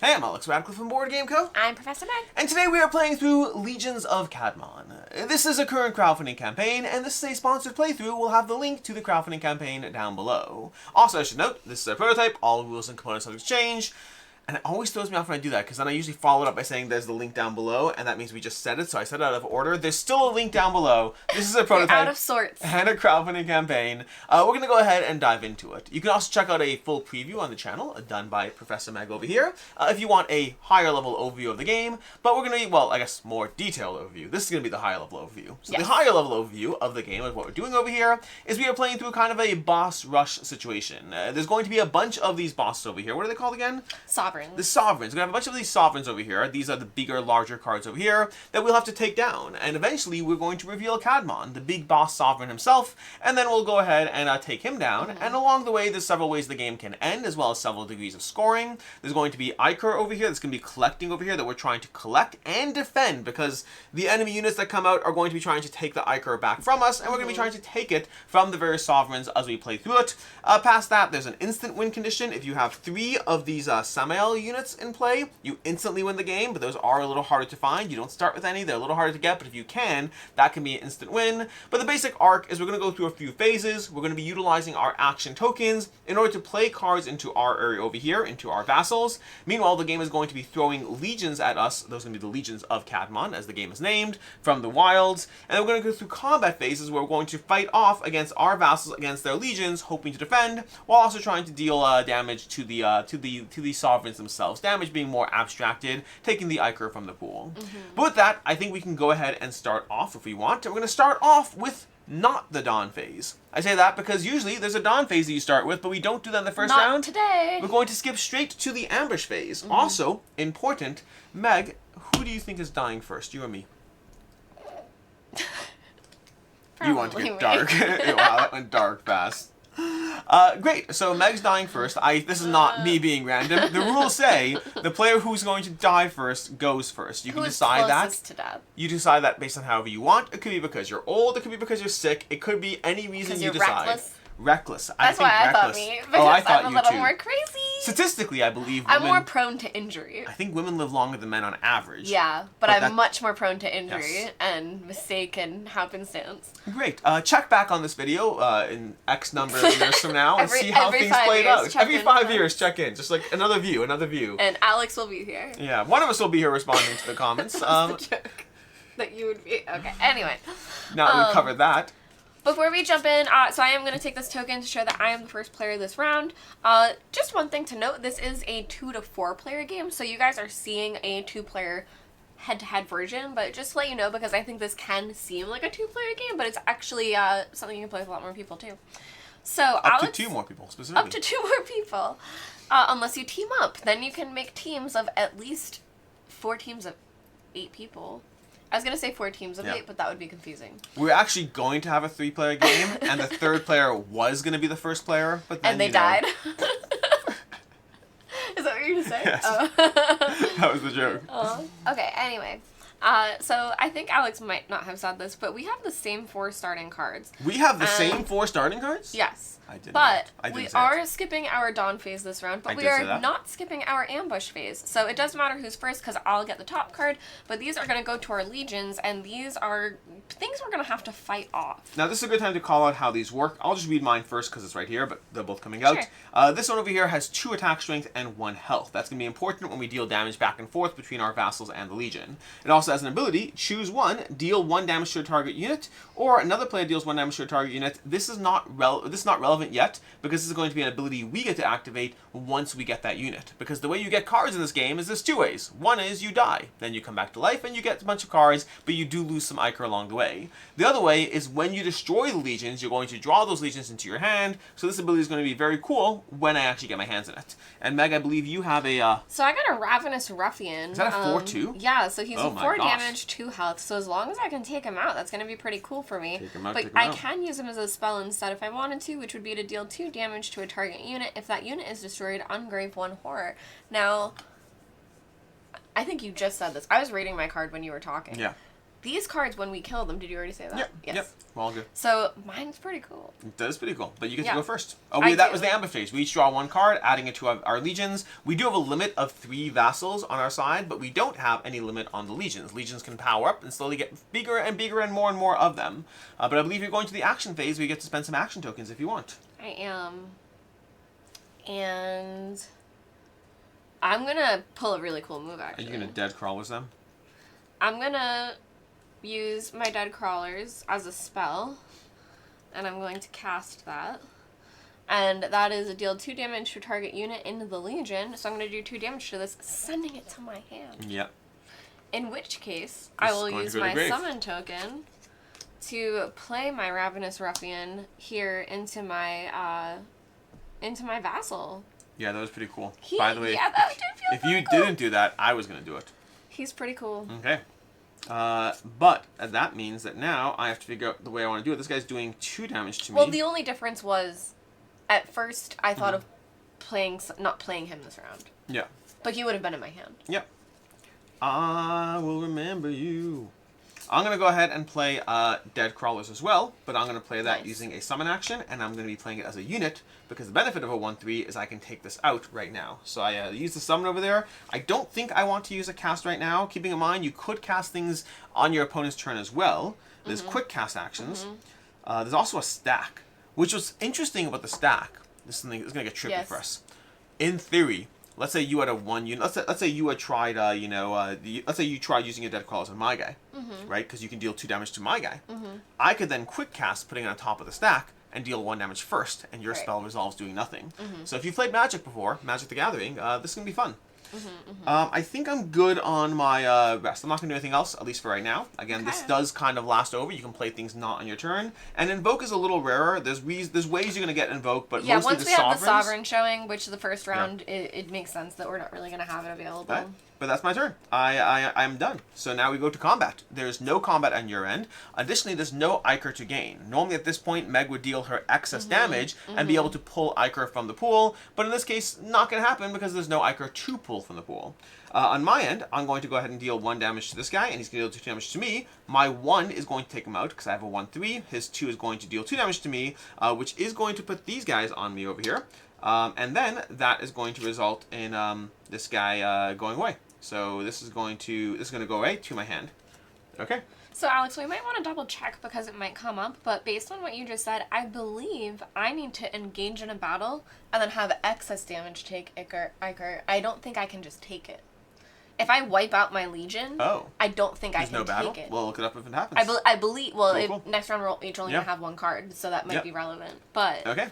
Hey, I'm Alex Radcliffe from Board Game Co. I'm Professor Meg. And today we are playing through Legions of Kadmon. This is a current crowdfunding campaign, and this is a sponsored playthrough. We'll have the link to the crowdfunding campaign down below. Also, I should note, this is a prototype. All rules and components subject to change. And it always throws me off when I do that, because then I usually follow it up by saying there's the link down below, and that means we just said it, so I said it out of order. There's still a link down below. This is a prototype. You're out of sorts. And a crowdfunding campaign. We're going to go ahead and dive into it. You can also check out a full preview on the channel, done by Professor Meg over here, if you want a higher level overview of the game. But we're going to, well, I guess more detailed overview. This is going to be the higher level overview. So yes. The higher level overview of the game, of what we're doing over here, is we are playing through kind of a boss rush situation. There's going to be a bunch of these bosses over here. What are they called again? Sovereigns. The Sovereigns. We're going to have a bunch of these Sovereigns over here. These are the bigger, larger cards over here that we'll have to take down. And eventually, we're going to reveal Kadmon, the big boss Sovereign himself, and then we'll go ahead and take him down. And along the way, there's several ways the game can end, as well as several degrees of scoring. There's going to be Ichor over here that's going to be collecting over here that we're trying to collect and defend, because the enemy units that come out are going to be trying to take the Ichor back from us, and we're going to be trying to take it from the various Sovereigns as we play through it. Past that, there's an instant win condition. If you have 3 of these Samael units in play, you instantly win the game, but those are a little harder to find. You don't start with any. They're a little harder to get, but if you can, that can be an instant win. But the basic arc is we're going to go through a few phases. We're going to be utilizing our action tokens in order to play cards into our area over here, into our vassals. Meanwhile, the game is going to be throwing legions at us. Those are going to be the Legions of Kadmon, as the game is named, from the wilds. And then we're going to go through combat phases where we're going to fight off against our vassals against their legions, hoping to defend, while also trying to deal damage to the Sovereigns themselves. Damage being more abstracted, taking the Ichor from the pool. But with that, I think we can go ahead and start off if we want. And we're going to start off with not the dawn phase. I say that because usually there's a dawn phase that you start with, but we don't do that in the first round. Not today. We're going to skip straight to the ambush phase. Also, important, Meg, who do you think is dying first, you or me? You want to get dark. Wow, that went dark fast. Great, so Meg's dying first. This is not me being random. The rules say the player who's going to die first goes first. You can decide that. To death? You decide that based on however you want. It could be because you're old. It could be because you're sick. It could be any reason you decide. Reckless? Reckless. That's why I thought me. Because I thought I'm you a little too. more crazy. Statistically, I believe I'm women, more prone to injury. I think women live longer than men on average. Yeah, but I'm much more prone to injury and mistake and happenstance. Great. Check back on this video in X number of years from now and see how things played out. Every 5 years, check in. Just like another view. And Alex will be here. Yeah, one of us will be here responding to the comments. That's the joke. That you would be. Okay, anyway. Now that we've covered that. Before we jump in, so I am going to take this token to show that I am the first player this round. Just one thing to note, this is a 2 to 4 player game, so you guys are seeing a 2-player head-to-head version, but just to let you know, because I think this can seem like a 2-player game, but it's actually something you can play with a lot more people too. So up to 2 more people, specifically. Up to 2 more people. Unless you team up, then you can make teams of at least 4 teams of 8 people. I was going to say 4 teams of 8, but that would be confusing. We're actually going to have a 3-player game, and the 3rd player was going to be the first player, but then, and they died. Is that what you're going to say? Yes. Oh. That was the joke. Okay, anyway. So I think Alex might not have said this, but we have the same 4 starting cards. We have the same 4 starting cards? Yes. I did but not. we are skipping our dawn phase this round, but we are not skipping our ambush phase. So it doesn't matter who's first because I'll get the top card, but these are going to go to our legions, and these are things we're going to have to fight off. Now this is a good time to call out how these work. I'll just read mine first because it's right here, but they're both coming out. Sure. This one over here has 2 attack strength and 1 health. That's going to be important when we deal damage back and forth between our vassals and the legion. It also has an ability, choose 1, deal 1 damage to a target unit, or another player deals 1 damage to a target unit. This is not relevant yet, because this is going to be an ability we get to activate once we get that unit. Because the way you get cards in this game is there's 2 ways. One is you die, then you come back to life and you get a bunch of cards, but you do lose some Ichor along the way. The other way is when you destroy the legions, you're going to draw those legions into your hand, so this ability is going to be very cool when I actually get my hands in it. And Meg, I believe you have a... So I got a Ravenous Ruffian. Is that a 4/2? Yeah, so he's a 4 damage, 2 health, so as long as I can take him out, that's going to be pretty cool for me. Take him out, but take him out. I can use him as a spell instead if I wanted to, which would be to deal 2 damage to a target unit. If that unit is destroyed, ungrave 1 horror. Now, I think you just said this. I was reading my card when you were talking. Yeah. these cards, when we kill them, did you already say that? Yep. Yes. Yep. We're all good. So mine's pretty cool. That is pretty cool. But you get to Yeah. go first. Oh, I that do. was the ambush phase. We each draw one card, adding it to our legions. We do have a limit of 3 vassals on our side, but we don't have any limit on the legions. Legions can power up and slowly get bigger and bigger and more of them. But I believe you're going to the action phase where you get to spend some action tokens if you want. I am. And I'm going to pull a really cool move, Are actually. you going to dead crawlers them? I'm going to use my dead crawlers as a spell. And I'm going to cast that. And that is a deal 2 damage to target unit into the legion. So I'm going to do 2 damage to this, sending it to my hand. Yep. In which case, I will use my summon token to play my Ravenous Ruffian here into my vassal. Yeah, that was pretty cool. By the way, yeah, that did feel if you cool. didn't do that, I was going to do it. He's pretty cool. Okay. But that means that now I have to figure out the way I want to do it. This guy's doing 2 damage to me. Well, the only difference was, at first, I thought of not playing him this round. Yeah. But he would have been in my hand. Yep. I will remember you. I'm going to go ahead and play Dead Crawlers as well, but I'm going to play that using a summon action, and I'm going to be playing it as a unit, because the benefit of a 1/3 is I can take this out right now. So I use the summon over there. I don't think I want to use a cast right now, keeping in mind you could cast things on your opponent's turn as well. There's quick cast actions. There's also a stack, which was interesting about the stack. This is something that's going to get trippy for us. In theory, let's say you had a 1 unit. Let's say you had tried, let's say you tried using your Dead Crawlers on my guy, right? Because you can deal 2 damage to my guy. I could then quick cast, putting it on top of the stack, and deal 1 damage first, and your spell resolves doing nothing. So if you've played Magic before, Magic the Gathering, this is gonna be fun. I think I'm good on my rest. I'm not going to do anything else, at least for right now. Again, this does kind of last over. You can play things not on your turn. And Invoke is a little rarer. There's ways you're going to get Invoke, but mostly once the we have Sovereigns. the Sovereign showing, which the first round, it makes sense that we're not really going to have it available. Right. But that's my turn. I'm done. So now we go to combat. There's no combat on your end. Additionally, there's no Ichor to gain. Normally at this point, Meg would deal her excess damage and be able to pull Ichor from the pool. But in this case, not going to happen because there's no Ichor to pull from the pool. On my end, I'm going to go ahead and deal 1 damage to this guy, and he's going to deal 2 damage to me. My 1 is going to take him out because I have a 1/3. His 2 is going to deal 2 damage to me, which is going to put these guys on me over here. And then that is going to result in this guy going away. So this is going to go away to my hand. Okay. So Alex, we might want to double check because it might come up, but based on what you just said, I believe I need to engage in a battle and then have excess damage take Ichor. I don't think I can just take it. If I wipe out my Legion, I don't think I can take it. We'll look it up if it happens. I believe, well, cool. Next round we're each only going to have 1 card, so that might be relevant. But okay.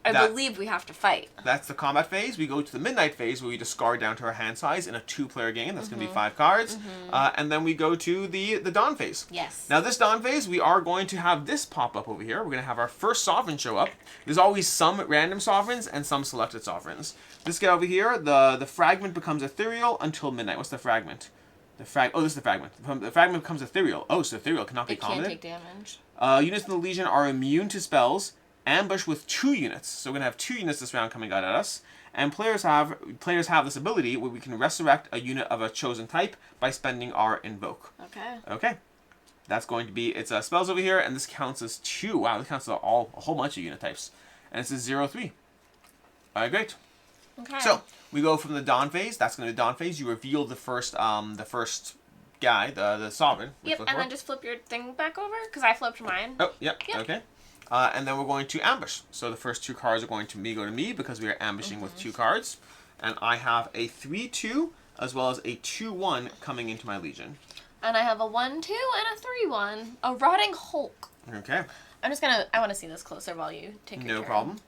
I believe we have to fight. That's the combat phase. We go to the midnight phase where we discard down to our hand size in a 2-player game. That's going to be 5 cards. And then we go to the dawn phase. Yes. Now this dawn phase, we are going to have this pop up over here. We're going to have our first sovereign show up. There's always some random sovereigns and some selected sovereigns. This guy over here, the fragment becomes ethereal until midnight. What's the fragment? This is the fragment. The fragment becomes ethereal. Oh, so ethereal cannot be commented. It can't take damage. Units in the Legion are immune to spells. Ambush with 2 units. So we're going to have 2 units this round coming out at us. And players have this ability where we can resurrect a unit of a chosen type by spending our Invoke. Okay. That's going to be, it's spells over here, and this counts as 2. Wow, this counts as a whole bunch of unit types. And it's a 0/3. Alright, great. Okay. So, we go from the dawn phase. That's going to be the dawn phase. You reveal the first guy, the sovereign. Yep, and then just flip your thing back over, because I flipped mine. Oh, yep. Okay. And then we're going to ambush. So the first 2 cards are going to go to me because we are ambushing with 2 cards. And I have a 3/2 as well as a 2/1 coming into my Legion. And I have a 1/2 and a 3/1. A Rotting Hulk. Okay. I want to see this closer while you take your turn. No problem.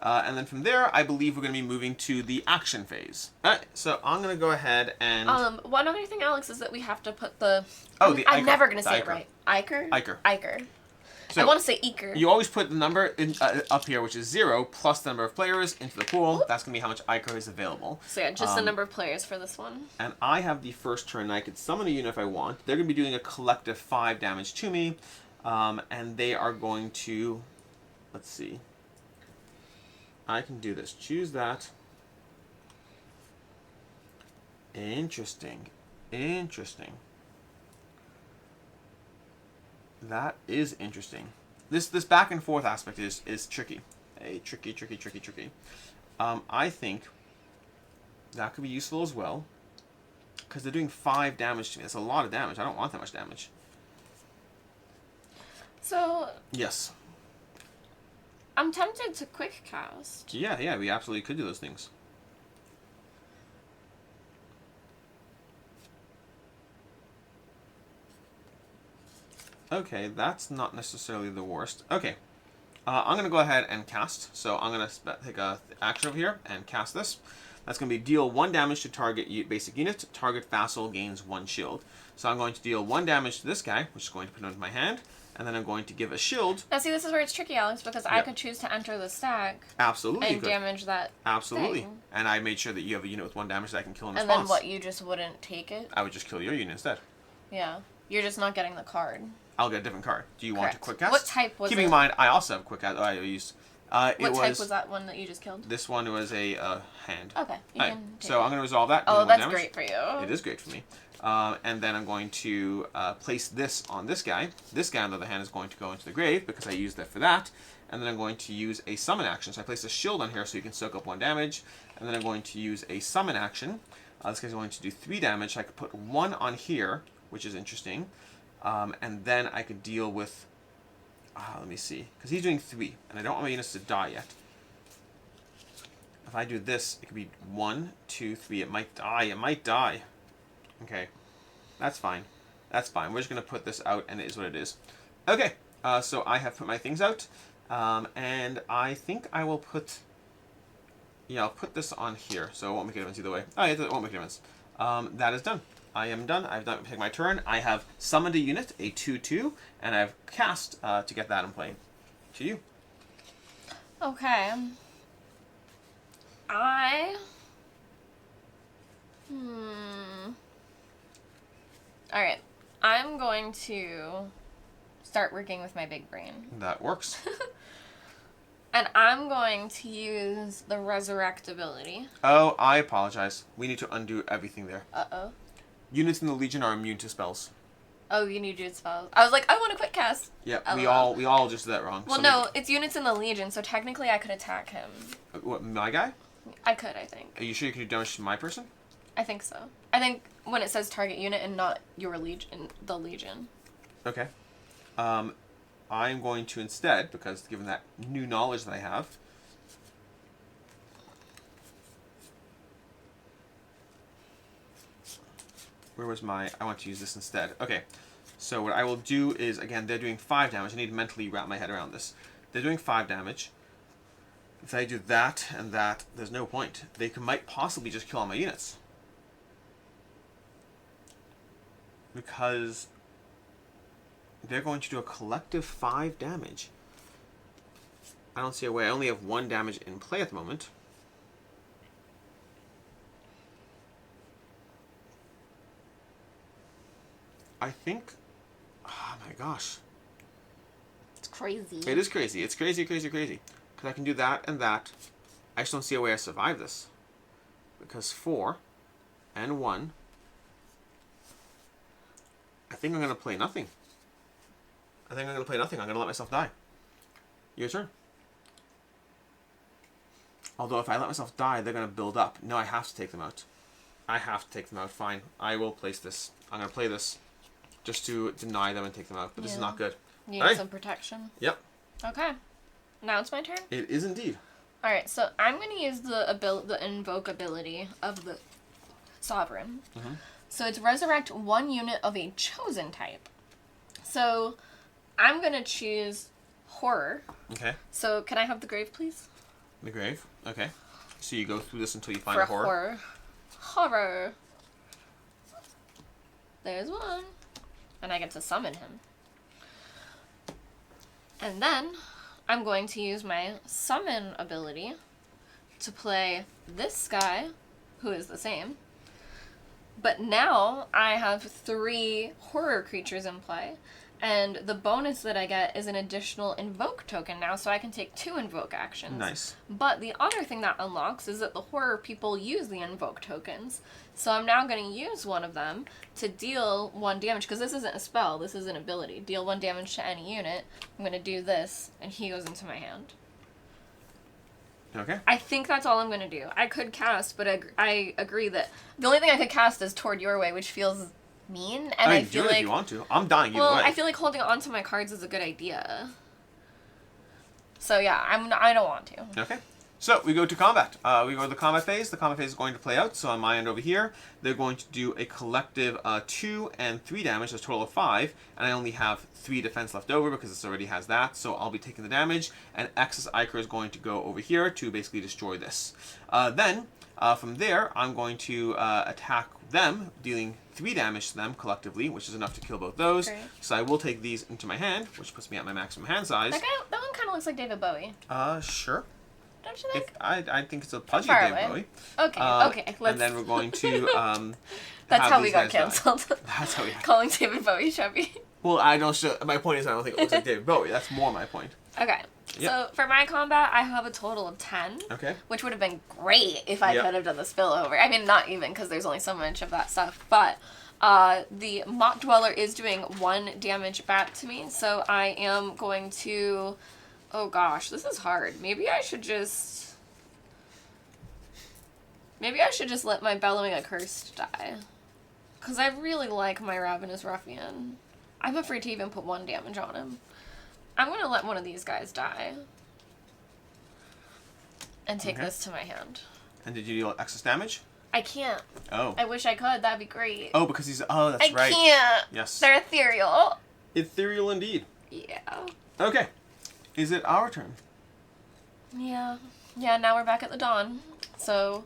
And then from there, I believe we're going to be moving to the action phase. Alright, so I'm going to go ahead and... one other thing, Alex, is that we have to put the... Oh, the Ichor. I'm never going to say it right. Ichor? Ichor. So I want to say Ichor. You always put the number up here, which is 0, plus the number of players into the pool. That's going to be how much Ichor is available. So yeah, just the number of players for this one. And I have the first turn. I could summon a unit if I want. They're going to be doing a collective 5 damage to me. And they are going to... Let's see. I can do this. Choose that. Interesting. That is interesting. This back and forth aspect is tricky. Tricky. I think that could be useful as well. Because they're doing 5 damage to me. That's a lot of damage. I don't want that much damage. So... Yes. I'm tempted to quick cast. Yeah, we absolutely could do those things. Okay, that's not necessarily the worst. Okay, I'm going to go ahead and cast. So I'm going to take a action over here and cast this. That's going to be deal 1 damage to target basic unit. Target vassal gains 1 shield. So I'm going to deal 1 damage to this guy, which is going to put him into my hand. And then I'm going to give a shield. Now see, this is where it's tricky, Alex, because I could choose to enter the stack. Absolutely. And damage that Absolutely. thing. And I made sure that you have a unit with 1 damage that I can kill in and response. And then what, you just wouldn't take it? I would just kill your unit instead. Yeah. You're just not getting the card. I'll get a different card. Do you want to quick cast? What type was it? Keeping in mind, I also have quick cast. I used. What type was that one that you just killed? This one was a hand. Okay. So I'm going to resolve that. Oh, that's great for you. It is great for me. And then I'm going to place this on this guy. This guy, on the other hand, is going to go into the grave because I used that for that. And then I'm going to use a summon action. So I place a shield on here so you can soak up 1 damage. And then I'm going to use a summon action. This guy's going to do 3 damage. I could put 1 on here, which is interesting. And then I could deal with... let me see. Because he's doing 3. And I don't want my units to die yet. If I do this, it could be 1, 2, 3. It might die. It might die. Okay. That's fine. That's fine. We're just going to put this out, and it is what it is. Okay. So I have put my things out. And I think I will put... Yeah, I'll put this on here. So it won't make a difference either way. Oh, yeah, it won't make a difference. That is done. I am done. I've done take my turn. I have summoned a unit, a 2/2, and I've cast to get that in play. To you. Okay. Alright. I'm going to start working with my big brain. That works. And I'm going to use the resurrect ability. Oh, I apologize. We need to undo everything there. Uh-oh. Units in the Legion are immune to spells. Oh, you need to do spells. I was like, I want to quick cast. Yeah, we all just did that wrong. Well, no, it's units in the Legion, so technically I could attack him. What, my guy? I could, I think. Are you sure you can do damage to my person? I think so. I think when it says target unit and not your Legion, the Legion. Okay. I'm going to instead, because given that new knowledge that I have, where was my... I want to use this instead. Okay. So what I will do is, again, they're doing 5 damage. I need to mentally wrap my head around this. They're doing 5 damage. If I do that and that, there's no point. They might possibly just kill all my units. Because they're going to do a collective 5 damage. I don't see a way. I only have 1 damage in play at the moment. I think... Oh my gosh. It's crazy. It is crazy. It's crazy. Because I can do that and that. I just don't see a way I survive this. Because 4 and 1... I think I'm going to play nothing. I'm going to let myself die. Your turn. Although if I let myself die, they're going to build up. No, I have to take them out. Fine. I will place this. I'm going to play this just to deny them and take them out. But this is not good. You need some protection? Yep. Okay. Now it's my turn? It is indeed. Alright, so I'm going to use the invoke ability of the Sovereign. Mm-hmm. So it's resurrect 1 unit of a chosen type. So I'm going to choose horror. Okay. So can I have the grave, please? The grave? Okay. So you go through this until you find a horror. Horror. There's 1. And I get to summon him. And then I'm going to use my summon ability to play this guy, who is the same. But now I have 3 horror creatures in play. And the bonus that I get is an additional invoke token now, so I can take 2 invoke actions. Nice. But the other thing that unlocks is that the horror people use the invoke tokens. So I'm now going to use one of them to deal 1 damage, because this isn't a spell, this is an ability. Deal 1 damage to any unit. I'm going to do this, and he goes into my hand. Okay. I think that's all I'm going to do. I could cast, but I agree that the only thing I could cast is Toward Your Way, which feels mean, and I feel do it like if you want to. I'm dying either way. I feel like holding on to my cards is a good idea. So yeah, I don't want to. Okay. So we go to combat. We go to the combat phase. The combat phase is going to play out. So on my end over here, they're going to do a collective 2 and 3 damage, a total of 5, and I only have 3 defense left over because this already has that. So I'll be taking the damage, and X's Ichor is going to go over here to basically destroy this. Then from there, I'm going to attack them, dealing 3 damage to them collectively, which is enough to kill both those. Great. So I will take these into my hand, which puts me at my maximum hand size. That one kind of looks like David Bowie. Sure. Don't you think? I think it's a pudgy far David away. Bowie. Okay. Let's. And then we're going to That's have how we these got guys die. canceled. That's how we got. Calling David Bowie chubby. Well, I don't. My point is, I don't think it looks like David Bowie. That's more my point. Okay. Yep. So for my combat, I have a total of 10. Okay. Which would have been great if I Yep. could have done the spillover. I mean, not even, because there's only so much of that stuff. But the Mock Dweller is doing 1 damage back to me. So I am going to... Oh gosh, this is hard. Maybe I should just let my Bellowing Accursed die. Because I really like my Ravenous Ruffian. I'm afraid to even put 1 damage on him. I'm going to let one of these guys die. And take this to my hand. And did you deal excess damage? I can't. Oh. I wish I could. That'd be great. Oh, because he's. Oh, that's right. I can't. Yes. They're ethereal. Ethereal indeed. Yeah. Okay. Is it our turn? Yeah. Yeah, now we're back at the dawn. So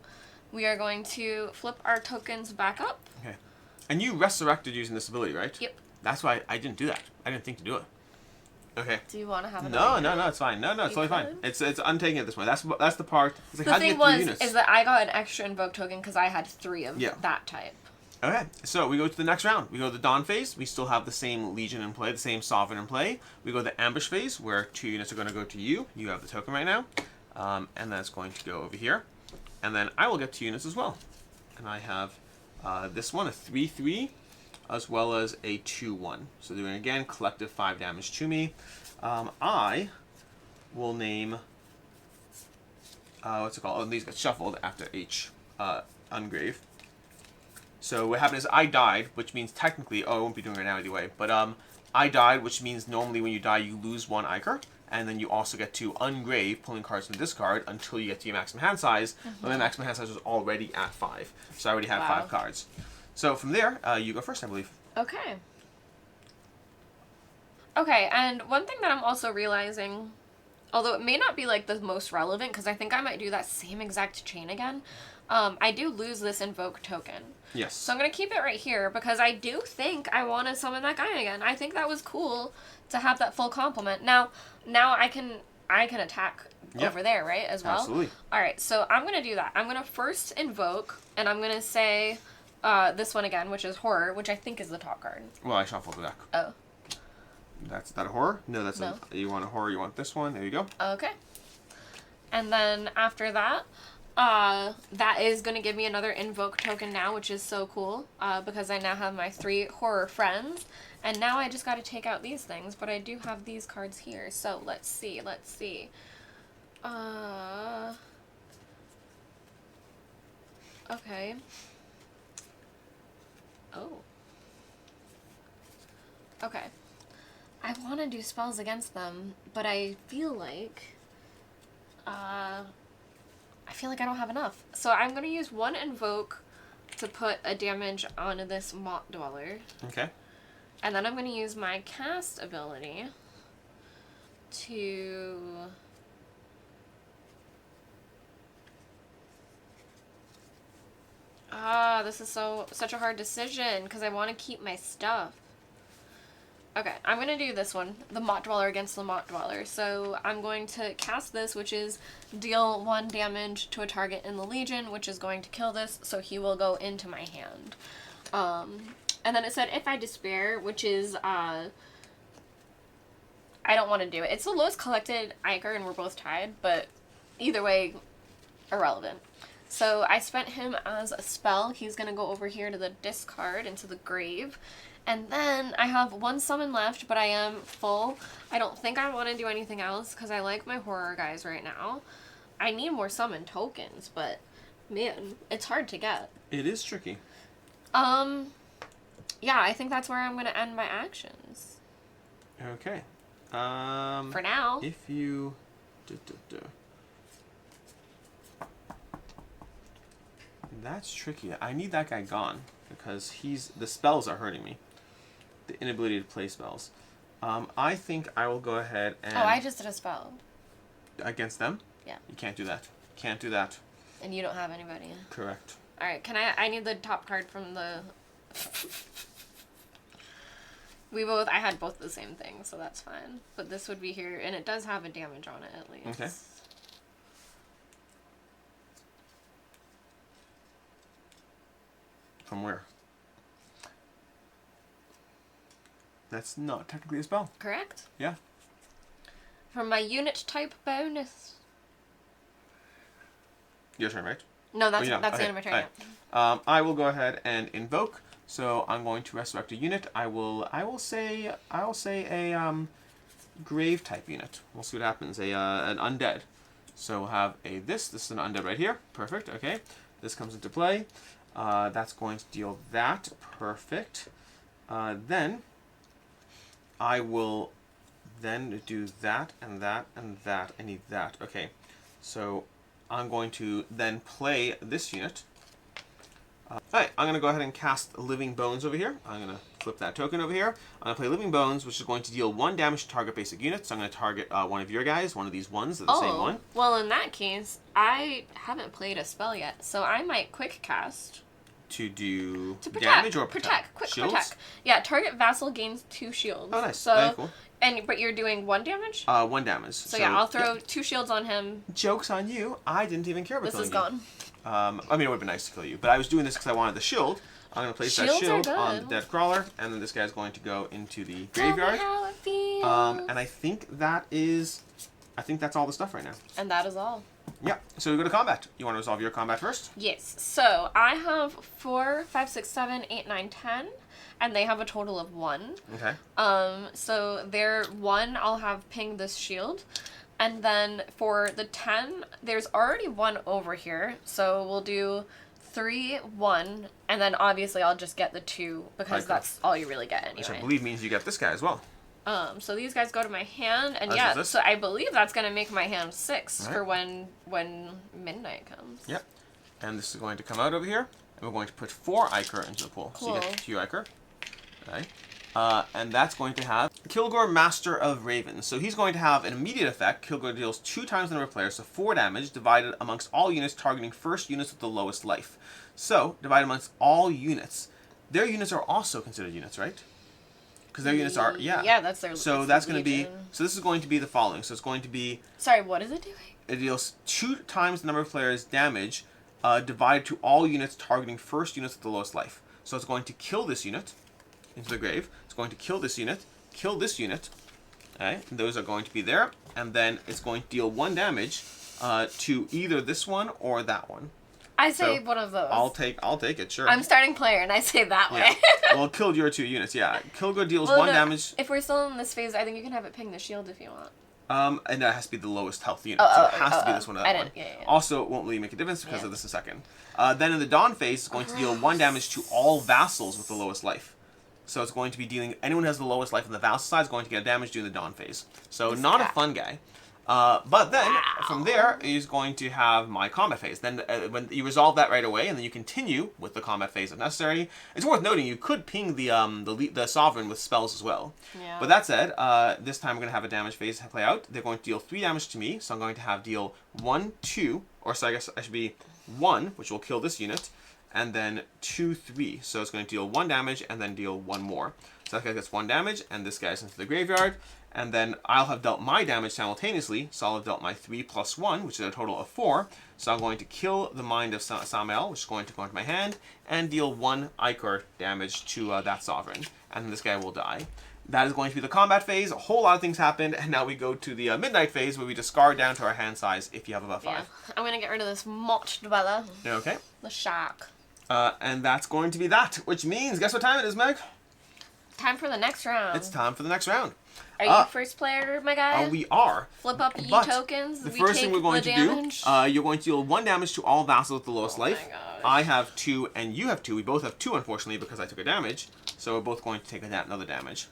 we are going to flip our tokens back up. Okay. And you resurrected using this ability, right? Yep. That's why I didn't do that. I didn't think to do it. Okay. Do you want to have No, another it's fine. No, it's You totally fine. could? It's untaking at this point. That's the part. It's like, The how do you thing get 3 was, units? is that I got an extra invoke token because I had 3 of Yeah. that type. Okay, so we go to the next round. We go to the Dawn phase. We still have the same Legion in play, the same Sovereign in play. We go to the Ambush phase, where 2 units are going to go to you. You have the token right now. And that's going to go over here. And then I will get 2 units as well. And I have this one, a 3/3, as well as a 2/1. So doing, again, collective 5 damage to me. I will name... what's it called? Oh, these get shuffled after H. Ungrave. So what happened is I died, which means technically, I won't be doing it now anyway, but I died, which means normally when you die, you lose 1 Ichor, and then you also get to ungrave, pulling cards from this card until you get to your maximum hand size. But my maximum hand size was already at 5, so I already had 5 cards. So from there, you go first, I believe. Okay. Okay, and one thing that I'm also realizing, although it may not be like the most relevant, because I think I might do that same exact chain again, I do lose this invoke token. Yes. So I'm going to keep it right here because I do think I want to summon that guy again. I think that was cool to have that full complement. Now I can attack over there, right, as well? Absolutely. All right, so I'm going to do that. I'm going to first invoke, and I'm going to say this one again, which is Horror, which I think is the top card. Well, I shuffled the deck. Oh. That's that a Horror? No, that's No. You want a Horror, you want this one. There you go. Okay. And then after that, that is going to give me another invoke token now, which is so cool, because I now have my 3 horror friends, and now I just got to take out these things, but I do have these cards here, so let's see. Okay. Oh. Okay. I want to do spells against them, but I feel like I don't have enough. So I'm going to use 1 invoke to put a damage on this Mock Dweller. Okay. And then I'm going to use my cast ability to... this is such a hard decision because I want to keep my stuff. Okay, I'm going to do this one, the Mock Dweller against the Mock Dweller. So I'm going to cast this, which is deal 1 damage to a target in the Legion, which is going to kill this, so he will go into my hand. And then it said if I despair, which is I don't want to do it. It's the lowest collected Ichor, and we're both tied, but either way, irrelevant. So I spent him as a spell. He's going to go over here to the discard, into the grave. And then I have one summon left, but I am full. I don't think I want to do anything else because I like my horror guys right now. I need more summon tokens, but man, it's hard to get. It is tricky. Yeah, I think that's where I'm going to end my actions. Okay. For now. If you... That's tricky. I need that guy gone because the spells are hurting me. The inability to play spells. I think I will go ahead and... Oh, I just did a spell. Against them? Yeah. You can't do that. Can't do that. And you don't have anybody. Correct. Alright, I need the top card from the... I had both the same thing, so that's fine. But this would be here, and it does have a damage on it at least. Okay. From where? That's not technically a spell. Correct? Yeah. From my unit type bonus. Your turn, right? No, that's okay. the end of my turn. Right. Yeah. I will go ahead and invoke. So I'm going to resurrect a unit. I will say a grave type unit. We'll see what happens. An undead. So we'll have this is an undead right here. Perfect. Okay. This comes into play. That's going to deal that. Perfect. Then I will then do that and that and that. I need that. Okay. So I'm going to then play this unit. Alright, I'm going to go ahead and cast Living Bones over here. I'm going to flip that token over here. I'm going to play Living Bones, which is going to deal 1 damage to target basic units. So I'm going to target one of your guys, one of these ones, the same one. Well, in that case, I haven't played a spell yet, so I might quick cast. To do protect, damage or protect? Quick Shields? protect. Yeah, target vassal gains 2 shields. Oh, nice. So, very cool. But you're doing 1 damage? 1 damage. So yeah, I'll throw 2 shields on him. Joke's on you. I didn't even care about This is killing you. gone. I mean, it would have been nice to kill you, but I was doing this because I wanted the shield. I'm going to place that shield on the dead crawler, and then this guy's going to go into the graveyard. How it feels. And I think that's all the stuff right now. And that is all. Yeah, so we go to combat. You want to resolve your combat first? Yes. So I have 4, 5, 6, 7, 8, 9, 10, and they have a total of 1. Okay. So their 1, I'll have ping this shield. And then for the 10, there's already 1 over here. So we'll do 3, 1, and then obviously I'll just get the 2 because that's all you really get anyway. Which I believe means you get this guy as well. So these guys go to my hand, and As so I believe that's gonna make my hand 6 right. for when midnight comes. Yep. And this is going to come out over here, and we're going to put 4 Ichor into the pool. Cool. So you get 2 Ichor. Okay. And that's going to have Kilgore, Master of Ravens. So he's going to have an immediate effect. Kilgore deals 2 times the number of players, so 4 damage, divided amongst all units targeting first units with the lowest life. So, divided amongst all units. Their units are also considered units, right? Because their units are, yeah. Yeah, that's their. So that's going to be, so this is going to be the following. So it's going to be... Sorry, what is it doing? It deals 2 times the number of players damage, divided to all units targeting first units with the lowest life. So it's going to kill this unit into the grave. It's going to kill this unit, kill this unit. Okay, and those are going to be there. And then it's going to deal 1 damage to either this one or that one. I say one of those. I'll take it, sure. I'm starting player, and I say that way. Well, it killed your 2 units, yeah. Kilgore deals 1 damage. If we're still in this phase, I think you can have it ping the shield if you want. And that has to be the lowest health unit. So it has to be this one or that one. Yeah. Also, it won't really make a difference because of this in a second. Then in the Dawn phase, it's going to deal 1 damage to all vassals with the lowest life. So it's going to be dealing... Anyone who has the lowest life on the vassal side is going to get damage during the Dawn phase. So not a fun guy. But then, from there, he's going to have my combat phase. Then when you resolve that right away, and then you continue with the combat phase if necessary. It's worth noting you could ping the Sovereign with spells as well. Yeah. But that said, this time we're going to have a damage phase play out. They're going to deal 3 damage to me, so I'm going to have deal 1, 2, or so I guess I should be 1, which will kill this unit, and then 2, 3. So it's going to deal 1 damage and then deal 1 more. So that guy gets 1 damage, and this guy's into the graveyard. And then I'll have dealt my damage simultaneously, so I'll have dealt my 3 plus 1, which is a total of 4. So I'm going to kill the Mind of Samael, which is going to go into my hand, and deal 1 Ichor damage to that Sovereign. And this guy will die. That is going to be the combat phase. A whole lot of things happened, and now we go to the midnight phase where we discard down to our hand size if you have above 5. Yeah. I'm gonna get rid of this Mott Dweller. Okay. The shark. And that's going to be that, which means, guess what time it is, Meg? Time for the next round. It's time for the next round. Are you first player, my guy? We are. Flip up But tokens. the first thing we're going to do, you're going to deal 1 damage to all vassals with the lowest life. My gosh. I have 2 and you have 2. We both have 2, unfortunately, because I took a damage. So we're both going to take another damage.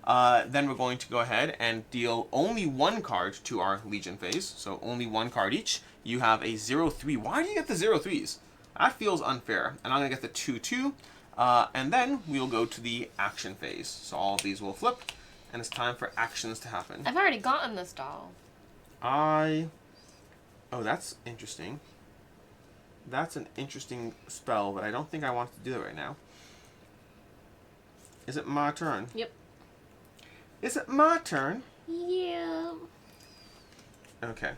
Then we're going to go ahead and deal only 1 card to our Legion phase. So only 1 card each. You have a 0-3. Why do you get the 0-3s? That feels unfair. And I'm going to get the 2-2. And then we'll go to the action phase. So all of these will flip. And it's time for actions to happen. I've already gotten this doll. Oh, that's interesting. That's an interesting spell, but I don't think I want to do it right now. Is it my turn? Yep. Is it my turn? Yeah. Okay.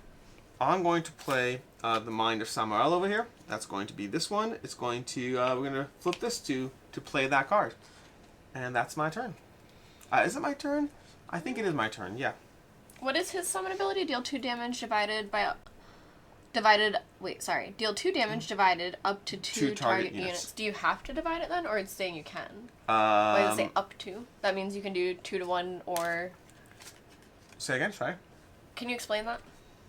I'm going to play the Mind of Samael over here. That's going to be this one. It's going to, we're going to flip this to play that card. And that's my turn. Is it my turn? I think it is my turn, yeah. What is his summon ability? Deal 2 damage deal 2 damage divided up to 2 target units. Do you have to divide it then, or it's saying you can? Why does it say up to? That means you can do 2 to 1 or... Say again, sorry. Can you explain that?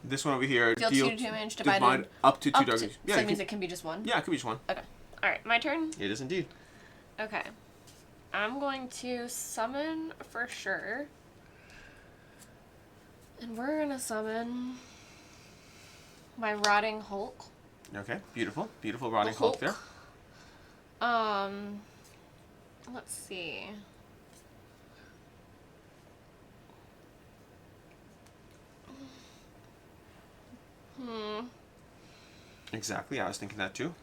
This one over here. Deal 2 damage divided divide up to 2 targets. Yeah, so that means it can be just 1? Yeah, it could be just 1. Okay. Alright, my turn? It is indeed. Okay. I'm going to summon for sure. And we're going to summon my Rotting Hulk. Okay, beautiful. Beautiful Rotting Hulk there. Let's see. Exactly, I was thinking that too.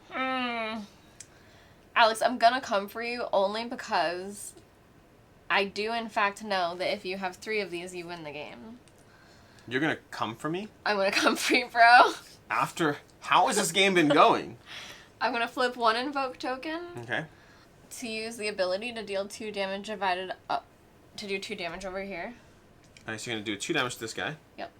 Alex, I'm gonna come for you only because I do in fact know that if you have 3 of these, you win the game. You're gonna come for me? I'm gonna come for you, bro. After... How has this game been going? I'm gonna flip 1 invoke token. Okay. To use the ability to deal 2 damage divided up... To do 2 damage over here. Alright, so you're gonna do 2 damage to this guy. Yep.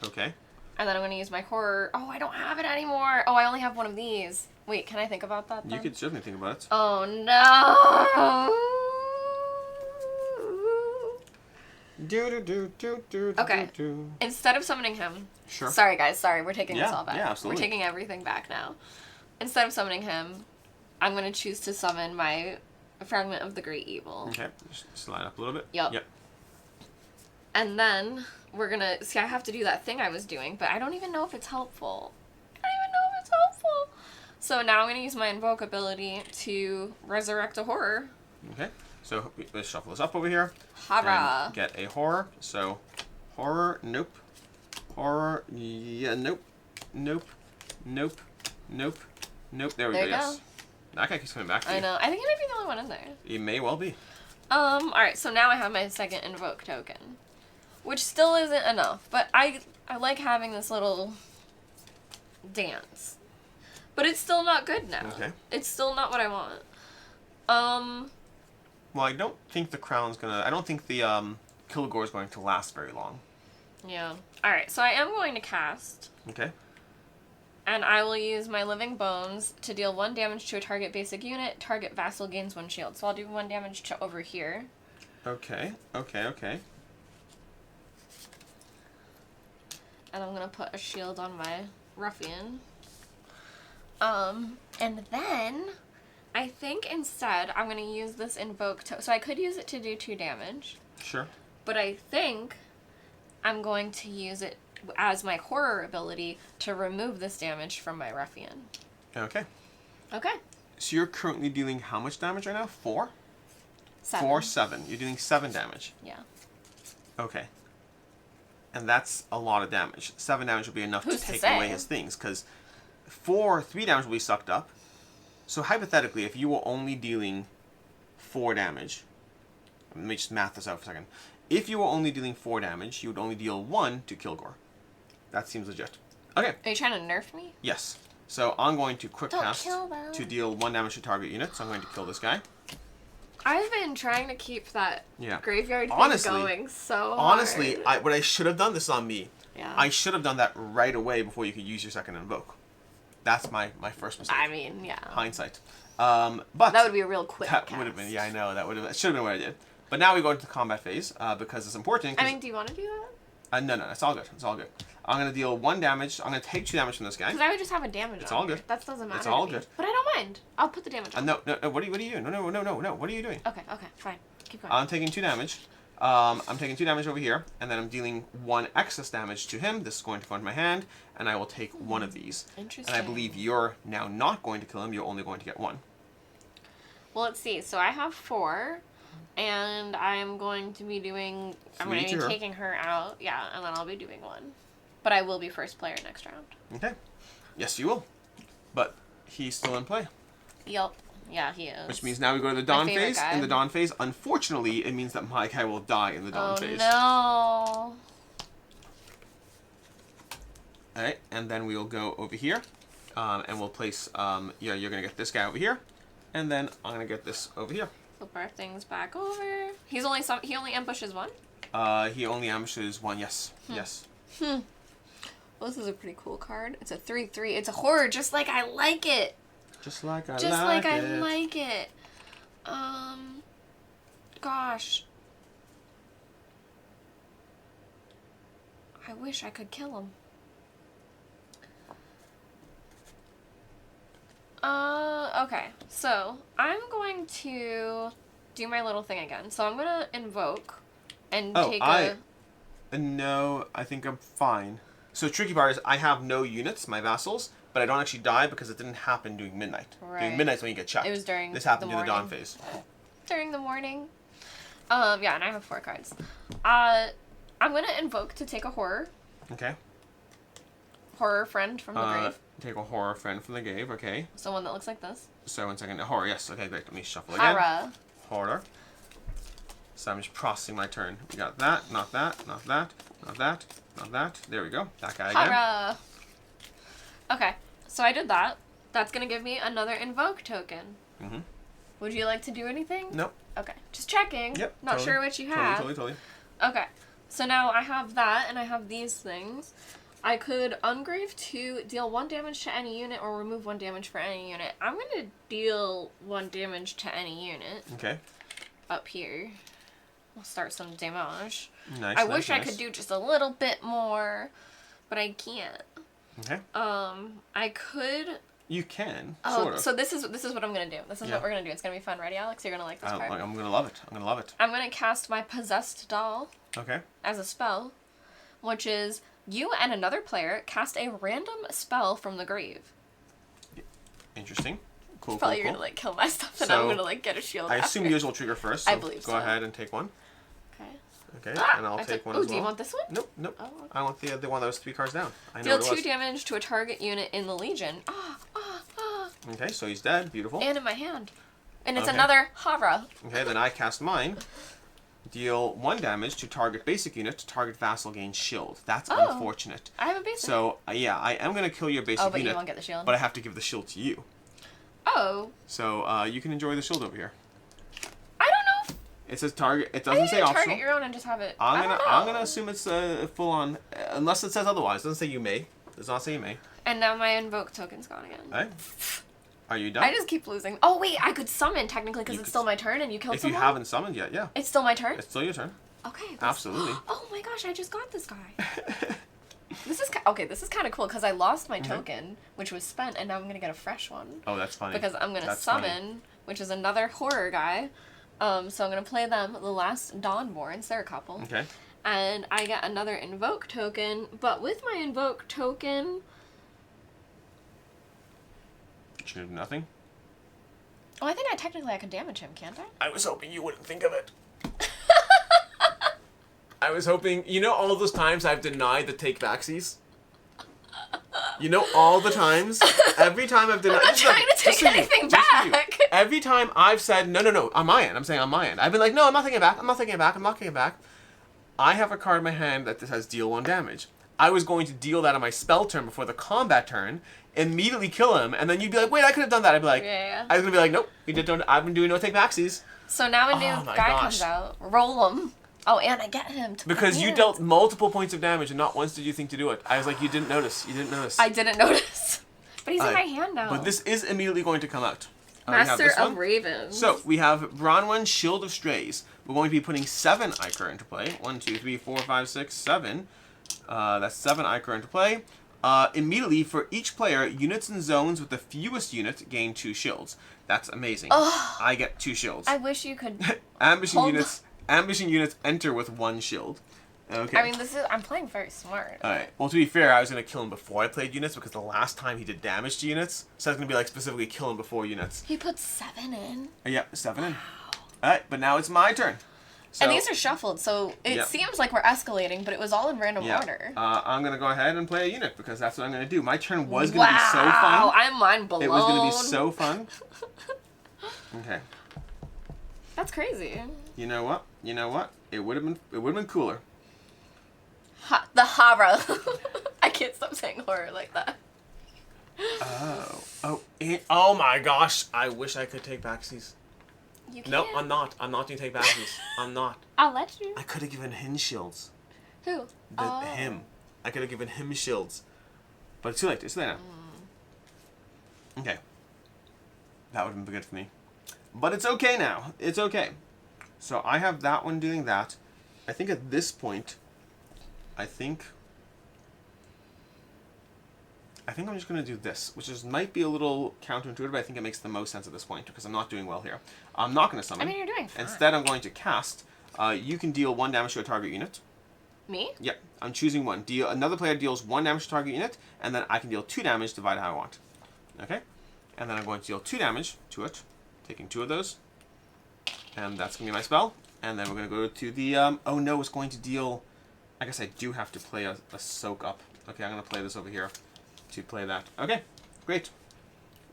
Okay. And then I'm gonna use my horror... Oh, I don't have it anymore! Oh, I only have 1 of these. Wait, can I think about that then? You could certainly think about it. Oh, no! Okay. Instead of summoning him... Sure. Sorry, guys. Sorry, we're taking this all back. Yeah, absolutely. We're taking everything back now. Instead of summoning him, I'm going to choose to summon my Fragment of the Great Evil. Okay. Just slide up a little bit. Yep. And then we're going to... See, I have to do that thing I was doing, but I don't even know if it's helpful. So now I'm going to use my Invoke ability to resurrect a horror. Okay. So let's shuffle this up over here. Hurrah. And get a horror. So horror, nope. Horror, yeah, nope. Nope. Nope. Nope. Nope. There we go, yes. That guy keeps coming back to you. I know. I think he might be the only one in there. He may well be. Alright, so now I have my second Invoke token. Which still isn't enough, but I like having this little dance. But it's still not good now. Okay. It's still not what I want. Well, I don't think the crown's gonna... I don't think the Kilgore's going to last very long. Yeah. Alright, so I am going to cast. Okay. And I will use my Living Bones to deal 1 damage to a target basic unit. Target vassal gains 1 shield. So I'll do 1 damage to over here. Okay. Okay. And I'm going to put a shield on my ruffian. And then I think instead I'm going to use this Invoke so I could use it to do 2 damage. Sure. But I think I'm going to use it as my horror ability to remove this damage from my ruffian. Okay. Okay. So you're currently dealing how much damage right now? 4? 7. 4, 7. You're doing 7 damage. Yeah. Okay. And that's a lot of damage. 7 damage will be enough to take away his things, because 3 damage will be sucked up. So hypothetically, if you were only dealing 4 damage, let me just math this out for a second. If you were only dealing 4 damage, you would only deal 1 to Kilgore. That seems legit. Okay. Are you trying to nerf me? Yes. So I'm going to quick Don't cast kill them. to deal 1 damage to target unit. So I'm going to kill this guy. I've been trying to keep that Yeah. graveyard thing Honestly- going so Honestly, hard. what I should have done, this is on me. Yeah. I should have done that right away before you could use your second invoke. That's my first mistake. I mean, yeah. Hindsight. But That would be a real quick that cast. would have been, yeah, I know, that should have been what I did. But now we go into the combat phase, because it's important. I mean, do you want to do that? No, it's all good. It's all good. I'm going to deal 1 damage. I'm going to take 2 damage from this guy. Because I would just have a damage It's on all here. good. That doesn't matter. It's all to me. good. But I don't mind. I'll put the damage on. No, what are you doing? No, what are you doing? Okay, fine. Keep going. I'm taking 2 damage. I'm taking 2 damage over here, and then I'm dealing 1 excess damage to him. This is going to go into my hand, and I will take 1 of these. Interesting. And I believe you're now not going to kill him. You're only going to get 1. Well, let's see. So I have 4, and I'm going to be doing... I'm going to be taking her out. Yeah, and then I'll be doing 1. But I will be first player next round. Okay. Yes, you will. But he's still in play. Yup. Yeah, he is. Which means now we go to the dawn favorite phase. guy. In the dawn phase, unfortunately, it means that my guy will die in the dawn phase. Oh, no. Alright, and then we'll go over here. And we'll place, you're going to get this guy over here. And then I'm going to get this over here. Flip our things back over. He only ambushes 1? He only ambushes 1, yes. Yes. Well, this is a pretty cool card. It's a 3/3. It's a horror, just like I like it. Just like I like it. Gosh. I wish I could kill him. Okay. So, I'm going to do my little thing again. So, I'm going to invoke and take a... No, I think I'm fine. So, the tricky part is I have no units, my vassals, but I don't actually die because it didn't happen during midnight. Right. During midnight's when you get checked. It was during This happened the during the dawn morning. phase. During the morning. Yeah, and I have 4 cards. I'm going to invoke to take a horror. Okay. Horror friend from the grave. Take a horror friend from the grave, okay. So one that looks like this. So, 1 second. Horror, yes. Okay, great. Let me shuffle again. Hara. Horror. So, I'm just processing my turn. We got that, not that, not that, not that, not that. There we go. That guy again. Hara. Okay, so I did that. That's going to give me another invoke token. Mm-hmm. Would you like to do anything? Nope. Okay, just checking. Yep. Not totally. sure what you have. Totally. Okay, so now I have that, and I have these things. I could ungrave to deal 1 damage to any unit or remove 1 damage for any unit. I'm going to deal 1 damage to any unit. Okay. Up here. We'll start some damage. Nice. I wish I could do just a little bit more, but I can't. Okay. I could... You can. Oh, sort of. so this is what I'm gonna do. This is what we're gonna do. It's gonna be fun. Ready, Alex? You're gonna like this card. I'm gonna love it. I'm gonna love it. I'm gonna cast my Possessed Doll Okay. as a spell, which is you and another player cast a random spell from the grave. Interesting. Cool. Probably cool, you're cool. gonna like kill my stuff, and So, I'm gonna like get a shield. I after. assume yours will trigger first. So I believe go so. ahead and take 1. Okay. Okay. And I'll take 1 Oh, as well. do you want this one? Nope. Nope. Oh, okay. I want the one that was 3 cards down. I know Deal what it 2 was. damage to a target unit in the Legion. Okay, so he's dead. Beautiful. And in my hand. And it's Okay. another Hara. Okay, then I cast mine. Deal 1 damage to target basic unit. Target vassal gains shield. That's Oh. unfortunate. I have a basic. So, yeah, I am going to kill your basic Oh, but unit. you won't get the shield. But I have to give the shield to you. Oh. So, you can enjoy the shield over here. I don't know. It says target. It I doesn't think say you optional. target your own and just have it. I'm gonna assume it's full on, unless it says otherwise. It doesn't say you may. It does not say you may. And now my invoke token's gone again. Alright. Are you done? I just keep losing. Oh wait, I could summon technically because You it's could still my turn and you killed if someone. you haven't summoned yet, yeah. It's still my turn. It's still your turn. Okay. Absolutely. Oh my gosh, I just got this guy. This is okay. This is kind of cool because I lost my token, which was spent, and now I'm gonna get a fresh one. Oh, that's funny. Because I'm gonna That's summon, funny. which is another horror guy. So I'm gonna play them, the last Dawnborns. They're a couple. Okay. And I get another invoke token, but with my invoke token, You should do nothing. oh, I think I could damage him, can't I? I was hoping you wouldn't think of it. I was hoping, you know, all those times I've denied the take backsies. You know, all the times, every time I've denied. I'm not trying to take anything back. Every time I've said no on my end. I'm saying on my end. I've been like, no, I'm not taking it back. I'm not taking it back. I'm not taking it back. I have a card in my hand that has deal 1 damage. I was going to deal that on my spell turn before the combat turn, immediately kill him, and then you'd be like, wait, I could have done that. I'd be like, Yeah. I was going to be like, nope, I've been doing no take backsies. So now a new Oh my guy gosh. comes out. Roll him. Oh, and I get him to Because put you in. dealt multiple points of damage, and not once did you think to do it. I was like, you didn't notice. You didn't notice. I didn't notice. But he's in my Alright, hand now. But this is immediately going to come out. We have Master this of one. Ravens. So, we have Bronwyn, Shield of Strays. We're going to be putting 7 Ichor into play. 1, 2, 3, 4, 5, 6, 7. That's 7 Ichor into play. Immediately, for each player, units and zones with the fewest unit gain 2 shields. That's amazing. Ugh. I get 2 shields. I wish you could. Ambushing Hold units enter with 1 shield. Okay. I mean, I'm playing very smart. Alright. Well, to be fair, I was going to kill him before I played units because the last time he did damage to units, so I was going to be like specifically kill him before units. He put 7 in. Yeah, 7 in. Alright, but now it's my turn. So, And these are shuffled, so it Yeah. seems like we're escalating, but it was all in random order. I'm going to go ahead and play a unit because that's what I'm going to do. My turn was going to be so Wow, fun. I'm mind blown. It was going to be so fun. Okay. That's crazy. You know what? It would have been cooler. The horror. I can't stop saying horror like that. Oh my gosh! I wish I could take backsies. You can't. Nope, I'm not. I'm not going to take backsies. I'm not. I'll let you. I could have given him shields. Who? Him. I could have given him shields. But it's too late. It's too late now. Okay. That would have been good for me. But it's okay now. It's okay. So I have that one doing that. I think at this point, I think I'm just going to do this, which might be a little counterintuitive, but I think it makes the most sense at this point because I'm not doing well here. I'm not going to summon. I mean, you're doing fine. Instead, I'm going to cast. You can deal 1 damage to a target unit. Me? Yep, I'm choosing 1. Another player deals 1 damage to target unit, and then I can deal 2 damage divided how I want. Okay? And then I'm going to deal 2 damage to it, taking 2 of those. And that's going to be my spell. And then we're going to go to the, oh no, it's going to deal, I guess I do have to play a soak up. Okay, I'm going to play this over here to play that. Okay, great.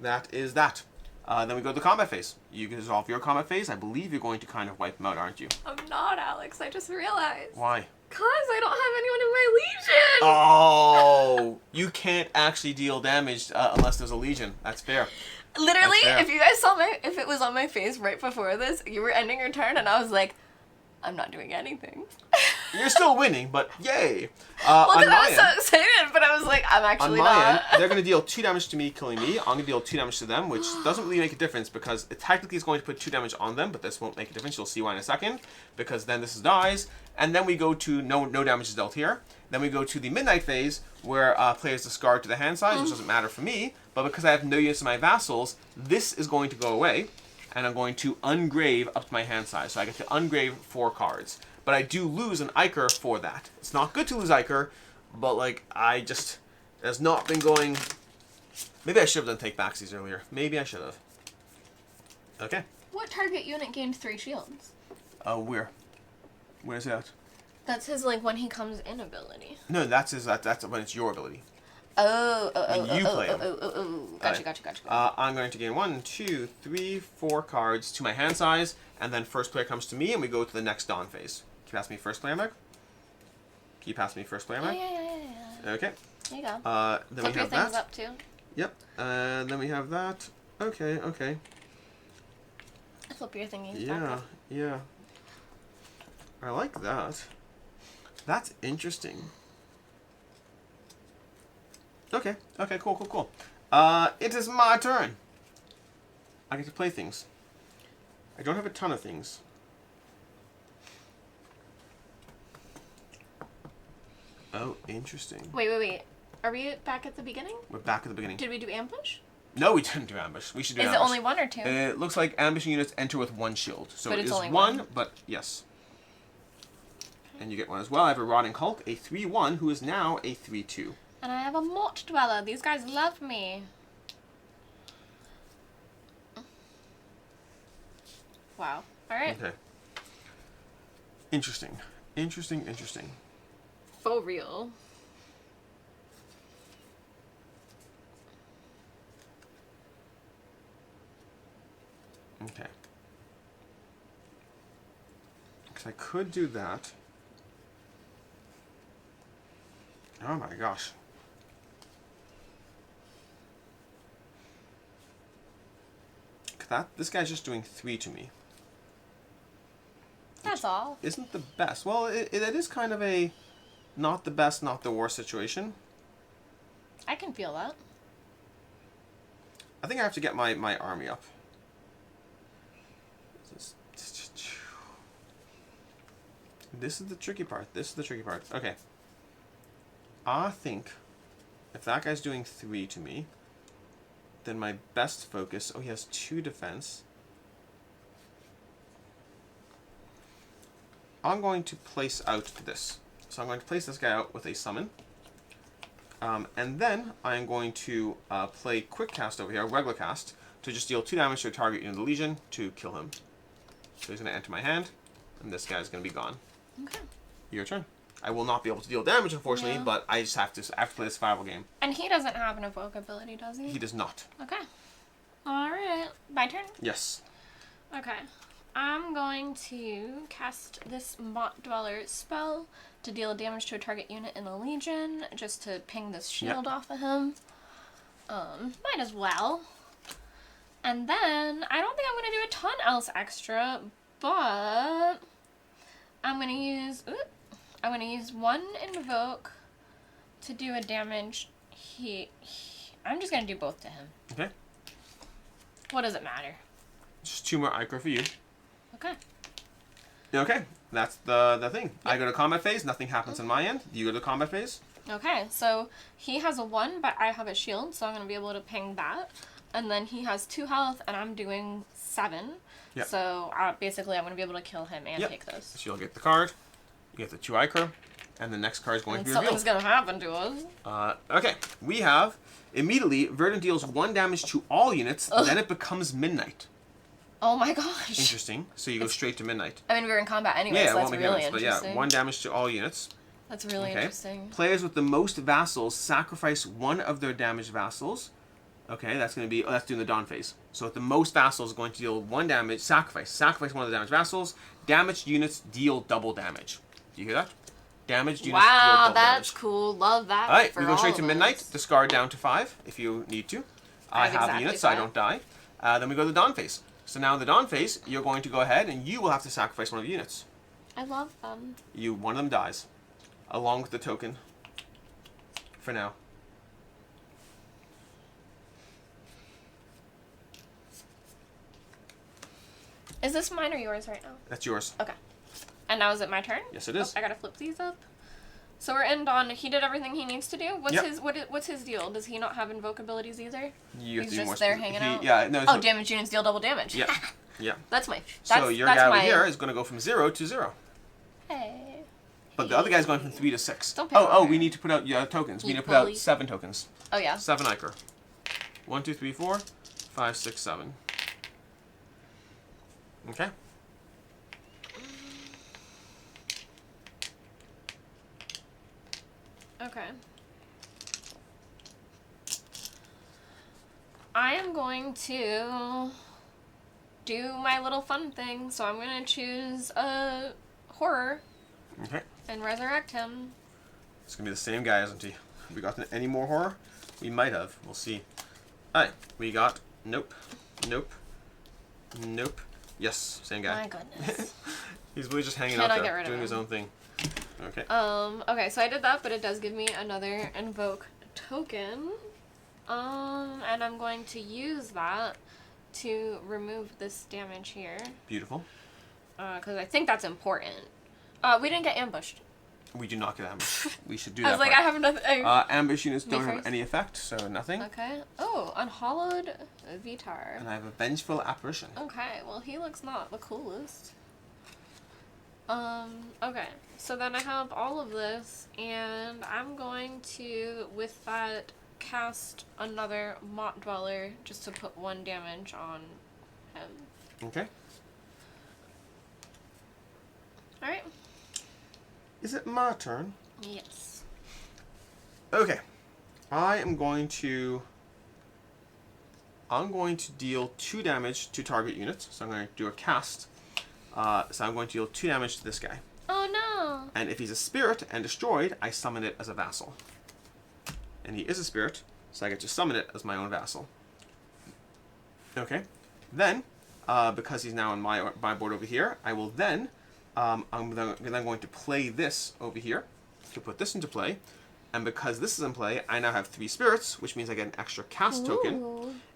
That is that. Then we go to the combat phase. You can resolve your combat phase. I believe you're going to kind of wipe them out, aren't you? I'm not, Alex. I just realized. Why? Because I don't have anyone in my legion. Oh, you can't actually deal damage unless there's a legion. That's fair. Literally, That's fair. if you guys saw if it was on my face right before this, you were ending your turn, and I was like, I'm not doing anything. You're still winning, but yay. Well, On because I my was so end, excited, but I was like, I'm actually on my not. end, they're going to deal 2 damage to me, killing me. I'm going to deal 2 damage to them, which doesn't really make a difference because it technically is going to put 2 damage on them, but this won't make a difference. You'll see why in a second, because then this dies. And then we go to no damage is dealt here. Then we go to the midnight phase, where players discard to the hand size, which doesn't matter for me. But because I have no units of my vassals, this is going to go away, and I'm going to ungrave up to my hand size. So I get to ungrave 4 cards. But I do lose an Ichor for that. It's not good to lose Ichor, but like it has not been going. Maybe I should have done take backsies earlier. Maybe I should have. Okay. What target unit gained 3 shields? Where's that? That's his, like, when he comes in ability. No, that's when it's your ability. Oh. When you play him. Gotcha. I'm going to gain 1, 2, 3, 4 cards to my hand size, and then first player comes to me, and we go to the next dawn phase. Can you pass me first player, Meg? Can you pass me first player, Meg? Yeah. Okay. There you go. Then Flip we your have things that. up, too. Yep. Then we have that. Okay. Flip your thingies back up. Yeah. I like that. That's interesting. Okay, cool. It is my turn. I get to play things. I don't have a ton of things. Oh, interesting. Wait. Are we back at the beginning? We're back at the beginning. Did we do ambush? No, we didn't do ambush. We should do Is ambush. it only 1 or 2? It looks like ambushing units enter with 1 shield. So But it it's is only 1, one. but yes. And you get 1 as well. I have a Rotting Hulk, a 3/1, who is now a 3/2. And I have a Mort Dweller. These guys love me. Wow. Alright. Okay. Interesting. For real. Okay. Because I could do that. Oh my gosh. This guy's just doing 3 to me. That's all. Isn't the best. Well, it is kind of a not the best, not the worst situation. I can feel that. I think I have to get my army up. This is the tricky part. Okay. I think if that guy's doing 3 to me, then my best focus... Oh, he has 2 defense. I'm going to place out this. So I'm going to place this guy out with a summon. And then I'm going to play quick cast over here, regular cast, to just deal 2 damage to a target in the Legion to kill him. So he's going to enter my hand, and this guy's going to be gone. Okay. Your turn. I will not be able to deal damage, unfortunately, Yeah. but I just have to play the survival game. And he doesn't have an evoke ability, does he? He does not. Okay. Alright. My turn? Yes. Okay. I'm going to cast this Moth Dweller spell to deal damage to a target unit in the Legion, just to ping this shield off of him. Might as well. And then, I don't think I'm going to do a ton else extra, but I'm going to use... I'm going to use 1 invoke to do a damage. I'm just going to do both to him. Okay. What does it matter? Just 2 more Ichor for you. Okay. Okay. That's the thing. Yep. I go to combat phase. Nothing happens on my end. You go to combat phase. Okay, so he has a 1, but I have a shield, so I'm going to be able to ping that. And then he has 2 health, and I'm doing 7. Yep. So basically I'm going to be able to kill him and take those. So you'll get the card. You get the 2 Ichor. And the next card is going to be revealed. Something's going to happen to us. Okay. We have... Immediately, Verdant deals 1 damage to all units. Ugh. Then it becomes midnight. Oh my gosh. Interesting. So you go straight to midnight. I mean, we're in combat anyway, Yeah, so it that's won't make really sense. But interesting. yeah, 1 damage to all units. That's really interesting. Players with the most vassals sacrifice 1 of their damaged vassals. Okay, that's going to be... that's doing the dawn phase. So with the most vassals going to deal 1 damage. Sacrifice 1 of the damaged vassals. Damaged units deal double damage. Do you hear that? Damaged units deal Wow, double that's damage. cool. Love that. Alright, for we go all straight of to us. midnight. Discard down to 5 if you need to. I have exactly units, so I 5. don't die. Then we go to the dawn phase. So now in the dawn phase, you're going to go ahead and you will have to sacrifice 1 of the units. I love them. One of them dies, along with the token. For now. Is this mine or yours right now? That's yours. Okay. And now is it my turn? Yes, it is. Oh, I gotta flip these up. So we're in Dawn. He did everything he needs to do. What's Yep. what's his deal? Does he not have invoke abilities either? You have He's to be more just there specific. hanging out? Yeah, no. Oh, damage units deal double damage. Yeah, yeah. That's my. So your guy over here is going to go from 0 to 0. Hey. But the other guy's going from 3 to 6. Don't pay Oh, more. we need to put out tokens. We You need to put out bully. 7 tokens. Oh yeah. 7 Ichor. 1, 2, 3, 4, 5, 6, 7. Okay. Okay. I am going to do my little fun thing, so I'm going to choose a horror Okay. and resurrect him. It's going to be the same guy, isn't he? Have we got any more horror? We might have. We'll see. Alright. We got... Nope. Nope. Nope. Yes. Same guy. My goodness. He's really just hanging Cannot out get there, rid of doing his him. own thing. Okay. Okay, so I did that, but it does give me another invoke token. And I'm going to use that to remove this damage here. Beautiful. Because I think that's important. We didn't get ambushed. We do not get ambushed. We should do I that. was like, part. I have nothing. Ambush units Me don't have first? any effect, so nothing. Okay. Oh, unhallowed Vitar. And I have a vengeful apparition. Okay, well he looks not the coolest. Okay. So then I have all of this, and I'm going to, with that, cast another Moth Dweller just to put 1 damage on him. Okay. Alright. Is it my turn? Yes. Okay. I'm going to deal 2 damage to target units. So I'm going to do a cast. So I'm going to deal 2 damage to this guy. Oh no! And if he's a spirit and destroyed, I summon it as a vassal. And he is a spirit, so I get to summon it as my own vassal. Okay. Then, because he's now on my board over here, I will then, I'm then going to play this over here to put this into play. And because this is in play, I now have 3 spirits, which means I get an extra cast token.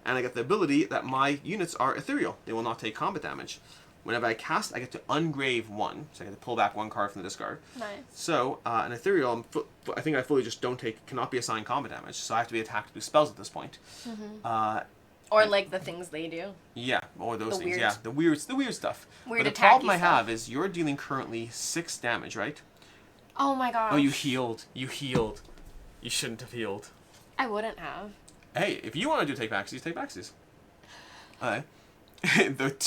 And I get the ability that my units are ethereal. They will not take combat damage. Whenever I cast, I get to ungrave 1. So I get to pull back 1 card from the discard. Nice. So, an ethereal, I think I fully just cannot be assigned combat damage. So I have to be attacked with spells at this point. Or like the things they do. Yeah, or those things. Weird. Yeah, the weird stuff. Weird but the problem attacky I have stuff. is you're dealing currently 6 damage, right? Oh my gosh. Oh, you healed. You healed. You shouldn't have healed. I wouldn't have. Hey, if you want to do take backsies, take backsies. Alright.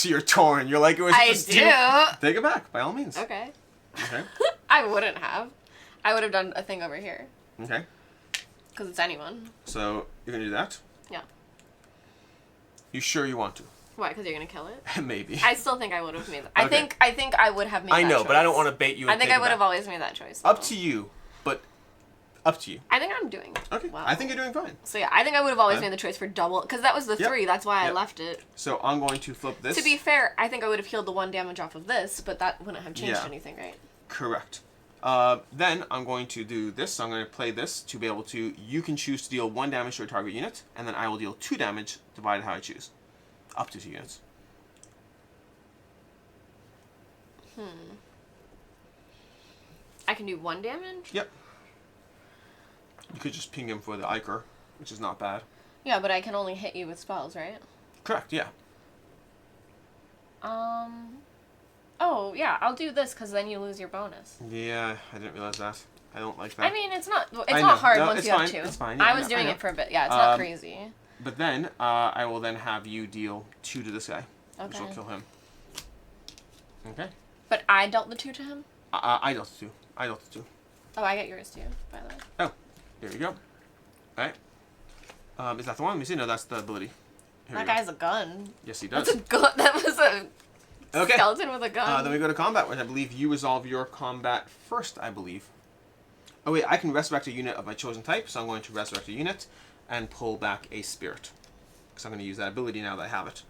You're torn. You're like, it was I just do. Take it back, by all means. Okay. Okay. I wouldn't have. I would have done a thing over here. Okay. Because it's anyone. So, you're going to do that? Yeah. You sure you want to? Why? Because you're going to kill it? Maybe. I still think I would have made that. Okay. I think I would have made that I know, choice. but I don't want to bait you. I think I would have always made that choice. Up though. to you, but up to you. I think I'm doing Okay. well. I think you're doing fine. So yeah, I think I would have always Okay. made the choice for double, because that was the Yep. 3, that's why I Yep. left it. So I'm going to flip this. To be fair, I think I would have healed the 1 damage off of this, but that wouldn't have changed Yeah. anything, right? Correct. Then I'm going to do this. So I'm going to play this to be able to, you can choose to deal 1 damage to a target unit, and then I will deal 2 damage divided how I choose. Up to 2 units. I can do 1 damage? Yep. You could just ping him for the Ichor, which is not bad. Yeah, but I can only hit you with spells, right? Correct, yeah. Oh, yeah, I'll do this, because then you lose your bonus. Yeah, I didn't realize that. I don't like that. I mean, it's not I know. hard No, once it's you fine. have 2. It's fine. Yeah, I I was know. doing I know. it for a bit. Yeah, it's not crazy. But then, I will then have you deal 2 to this guy. Which Okay. will kill him. Okay. But I dealt the 2 to him? I dealt 2. I dealt 2. Oh, I get yours too, by the way. Oh, there you go. Alright. Is that the one? Let me see. No, that's the ability. Here That we go. guy's a gun. Yes, he does. That's a gun. That was a Okay. skeleton with a gun. Then we go to combat, which I believe you resolve your combat first, I believe. Oh wait, I can resurrect a unit of my chosen type, so I'm going to resurrect a unit and pull back a spirit. Because I'm going to use that ability now that I have it.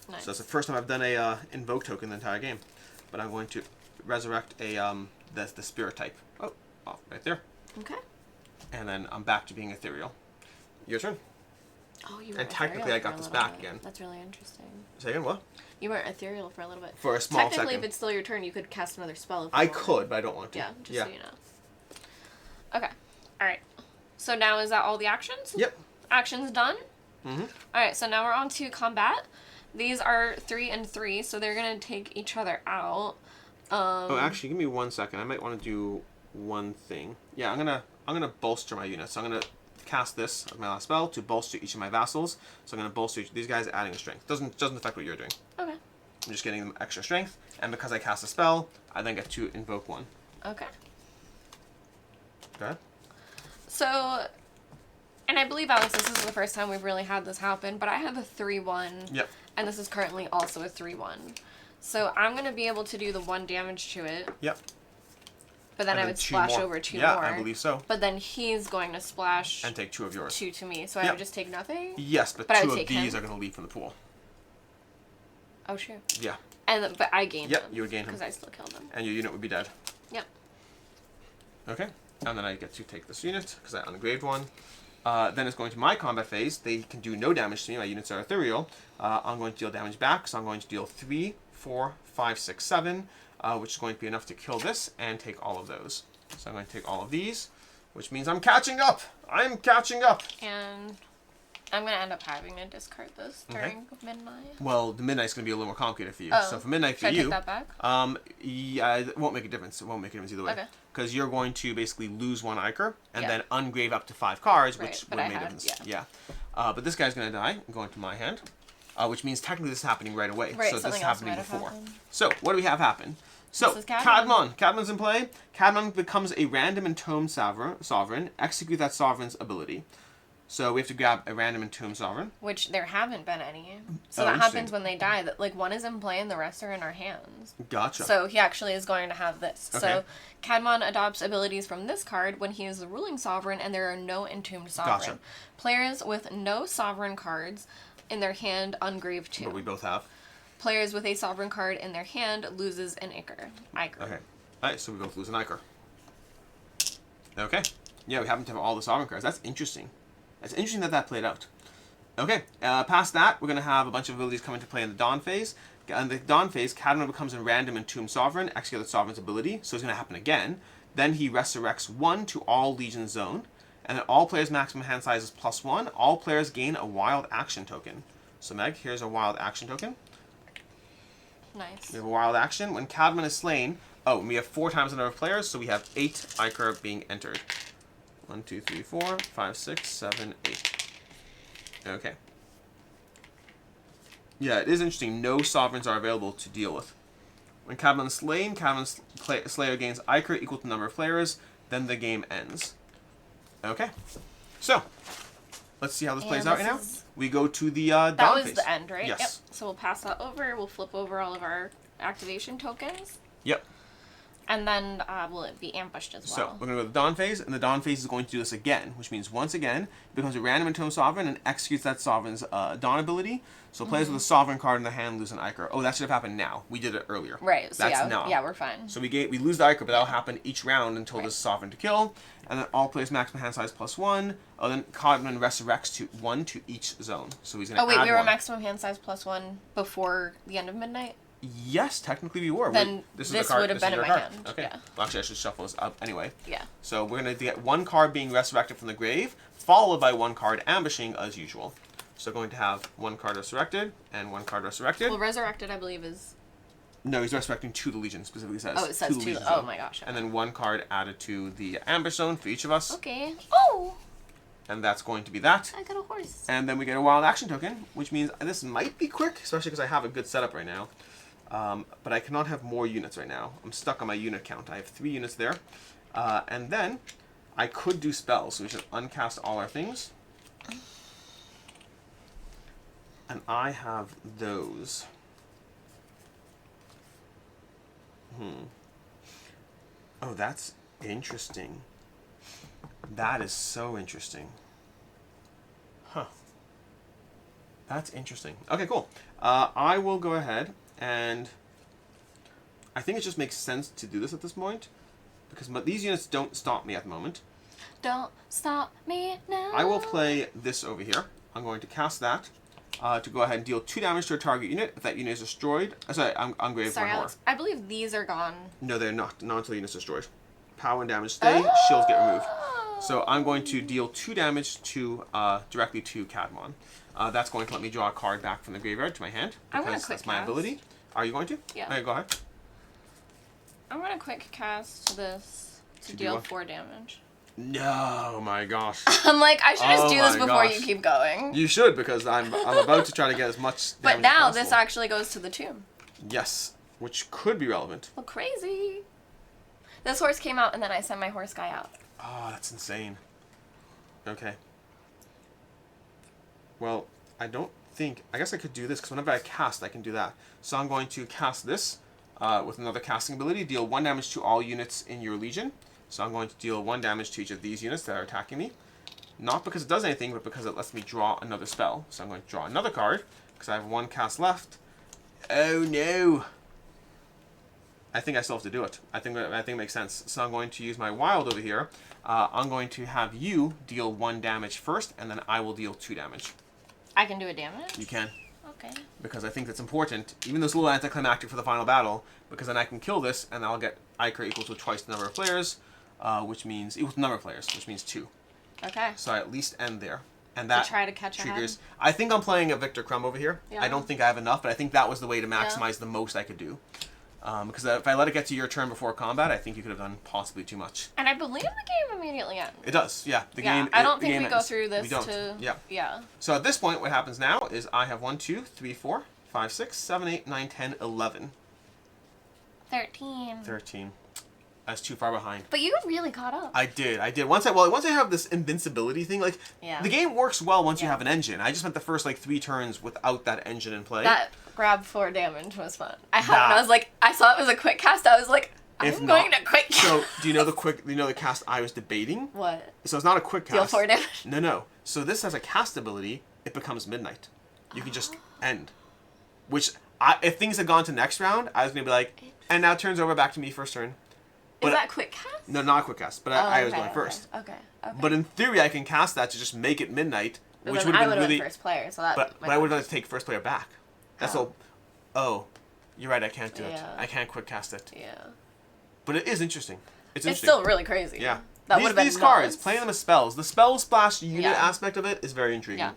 Nice. So that's the first time I've done a invoke token the entire game. But I'm going to resurrect a the spirit type. Oh, off right there. Okay. And then I'm back to being ethereal. Your turn. Oh, you were And technically ethereal I got for a this little back bit. again. That's really interesting. Say again, what? You weren't ethereal for a little bit. For a small Technically, second. if it's still your turn, you could cast another spell. If you I wanted. could, but I don't want to. Yeah, just so you know. Okay. All right. So now is that all the actions? Yep. Actions done. Mm-hmm. All right. So now we're on to combat. These are 3 and 3, so they're gonna take each other out. Oh, actually, give me 1 second. I might want to do one thing. Yeah, I'm gonna bolster my units. So I'm gonna cast this as my last spell to bolster each of my vassals. So I'm gonna bolster these guys, adding a strength. Doesn't affect what you're doing. Okay. I'm just getting them extra strength, and because I cast a spell, I then get to invoke 1. Okay. Go ahead. So, and I believe, Alex, this is the first time we've really had this happen, but I have a 3/1. Yep. And this is currently also a 3/1. So I'm going to be able to do the 1 damage to it, Yep. but then And I then would 2 splash more. over 2 Yeah, more. I believe so. But then he's going to splash And take 2 of yours. 2 to me, so I Yep. would just take nothing? Yes, but But I 2 would of take these him. are gonna leave from the pool. Oh, sure. Yeah. But I gained Yep, him. you would gain him. Because I still killed him. And your unit would be dead. Yep. Okay. And then I get to take this unit, because I ungraved 1. Then it's going to my combat phase. They can do no damage to me. My units are ethereal. I'm going to deal damage back, so I'm going to deal 3, 4, 5, 6, 7, which is going to be enough to kill this and take all of those. So I'm going to take all of these, which means I'm catching up! I'm catching up! And I'm going to end up having to discard this during midnight. Well, the midnight's going to be a little more complicated for you. Oh. So for midnight for Should I you, take that back? yeah, it won't make a difference. It won't make a difference either way. Okay. Because you're going to basically lose 1 Ichor and Yeah. then ungrave up to 5 cards, Right, which but would I make a had- difference. Yeah. But this guy's going to die. I'm going to my hand, which means technically this is happening right away. Right, so this something is else happening might have before. happened. So what do we have happen? So This is Kadmon. Kadmon's in play. Kadmon becomes a random entombed sovereign. Execute that sovereign's ability. So we have to grab a random Entomb Sovereign. Which there haven't been any. So Oh, that interesting. happens when they die. That like one is in play and the rest are in our hands. Gotcha. So he actually is going to have this. Okay. So Kadmon adopts abilities from this card when he is the ruling sovereign and there are no entombed sovereign. Gotcha. Players with no sovereign cards in their hand ungrave 2. But we both have. Players with a sovereign card in their hand loses an Ichor. Okay. Alright, so we both lose an Ichor. Okay. Yeah, we happen to have all the sovereign cards. That's interesting. It's interesting that played out. Okay, past that, we're going to have a bunch of abilities come into play in the Dawn phase. In the Dawn phase, Kadmon becomes a random Entombed Sovereign, execute the Sovereign's ability, so it's going to happen again. Then he resurrects 1 to all Legion Zone, and then all players' maximum hand size is +1. All players gain a Wild Action token. So Meg, here's a Wild Action token. Nice. We have a Wild Action. When Kadmon is slain, we have 4 times the number of players, so we have 8 Ichor being entered. 1, 2, 3, 4, 5, 6, 7, 8. Okay. Yeah, it is interesting. No sovereigns are available to deal with. When Kadmon is slain, Kadmon's Slayer gains Ichor equal to the number of players. Then the game ends. Okay. So, let's see how this plays out right now. We go to the Dawn That was phase. the end, right? Yes. Yep. So we'll pass that over. We'll flip over all of our activation tokens. Yep. And then will it be ambushed as well? So, we're going to go to the Dawn phase, and the Dawn phase is going to do this again, which means once again, it becomes a random Entombed Sovereign and executes that Sovereign's Dawn ability. So, players with a Sovereign card in their hand lose an Ichor. Oh, that should have happened now. We did it earlier. Right. So That's now. yeah, we're fine. So, we lose the Ichor, but that'll happen each round until there's a Sovereign to kill. And then all players maximum hand size +1. Oh, then Kadmon resurrects to 1 to each zone. So, he's going to Oh, wait, add we were 1. maximum hand size +1 before the end of midnight? Yes, technically we were. Then this this would would have been in my hand. Okay. Yeah. Well, actually, I should shuffle this up anyway. Yeah. So we're going to get 1 card being resurrected from the grave, followed by 1 card ambushing as usual. So going to have 1 card resurrected and 1 card resurrected. Well, resurrected, I believe, is... No, he's resurrecting to the Legion, specifically says. Oh, it says to the to... Legion Oh, zone. my gosh. And then 1 card added to the ambush zone for each of us. Okay. Oh! And that's going to be that. I got a horse. And then we get a Wild Action token, which means this might be quick, especially because I have a good setup right now. But I cannot have more units right now. I'm stuck on my unit count. I have 3 units there. And then I could do spells, so we should uncast all our things. And I have those. Oh, that's interesting. That is so interesting. Huh. That's interesting. Okay, cool. I will go ahead and I think it just makes sense to do this at this point because these units don't stop me at the moment. Don't stop me now. I will play this over here. I'm going to cast that to go ahead and deal 2 damage to a target unit. If that unit is destroyed, sorry, ungrave Sorry, 1 more. Alex. I believe these are gone. No, they're not. Not until the unit's destroyed. Power and damage stay. Shields get removed. So I'm going to deal 2 damage to directly to Kadmon. That's going to let me draw a card back from the graveyard to my hand I'm gonna because quick that's my cast. ability. Are you going to? Yeah. Okay, go ahead. I'm going to quick cast this to do deal what? 4 damage. No, my gosh. I'm like, I should just Oh do this my before gosh. you keep going. You should because I'm about to try to get as much damage But now as this possible. actually goes to the tomb. Yes, which could be relevant. Well, crazy. This horse came out and then I sent my horse guy out. Oh, that's insane. Okay. Well, I don't think... I guess I could do this, because whenever I cast, I can do that. So I'm going to cast this with another casting ability. Deal 1 damage to all units in your Legion. So I'm going to deal 1 damage to each of these units that are attacking me. Not because it does anything, but because it lets me draw another spell. So I'm going to draw another card, because I have 1 cast left. Oh, no! I think I still have to do it. I think it makes sense. So I'm going to use my wild over here. I'm going to have you deal 1 damage first, and then I will deal 2 damage. I can do a damage? You can. Okay. Because I think that's important, even though it's a little anticlimactic for the final battle, because then I can kill this, and I'll get Ichor equal to twice the number of players, which means, equal to the number of players, which means 2. Okay. So I at least end there. And that try to catch triggers. ahead? I think I'm playing a Victor Crumb over here. Yeah. I don't think I have enough, but I think that was the way to maximize the most I could do. Because if I let it get to your turn before combat, I think you could have done possibly too much. And I believe the game immediately ends. It does, yeah. The game. I don't the think game we go ends. through this We don't. to... Yeah. Yeah. So at this point, what happens now is I have 1, 2, 3, 4, 5, 6, 7, 8, 9, 10, 11. 13. 13. I was too far behind. But you really caught up. I did. Once I have this invincibility thing, like the game works well once you have an engine. I just spent the first like 3 turns without that engine in play. That grab 4 damage was fun. I was like, I saw it was a quick cast. I was like, I'm going to quick cast. So do you know the cast I was debating? What? So it's not a quick cast. Deal 4 damage. No. So this has a cast ability. It becomes midnight. You can just end. Which if things had gone to next round, I was gonna be like, and now turns over back to me first turn. But is that quick cast? No, not a quick cast. But I was going first. Okay. But in theory, I can cast that to just make it midnight, which would have been really. First player, so that. But I would have to take first player back. That's all. Oh, you're right. I can't do it. I can't quick cast it. Yeah. But it is interesting. It's interesting. Still really crazy. Yeah. That would have been these cards, playing them as spells. The spell splash unit aspect of it is very intriguing. Yeah.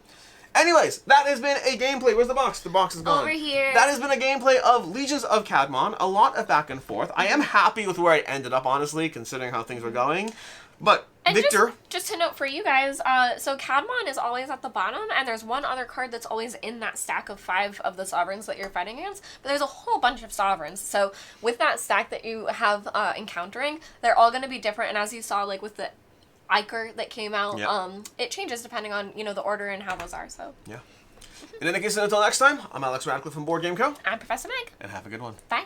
Anyways, that has been a gameplay. Where's the box? The box is gone. Over here. That has been a gameplay of Legions of Kadmon. A lot of back and forth. I am happy with where I ended up, honestly, considering how things were going. But, and Victor... Just to note for you guys, so Kadmon is always at the bottom, and there's one other card that's always in that stack of 5 of the sovereigns that you're fighting against. But there's a whole bunch of sovereigns. So with that stack that you have encountering, they're all going to be different. And as you saw, like with the Ichor that came out, it changes depending on, the order and how those are. So yeah. In any case, until next time, I'm Alex Radcliffe from Board Game Co. I'm Professor Meg. And have a good one. Bye.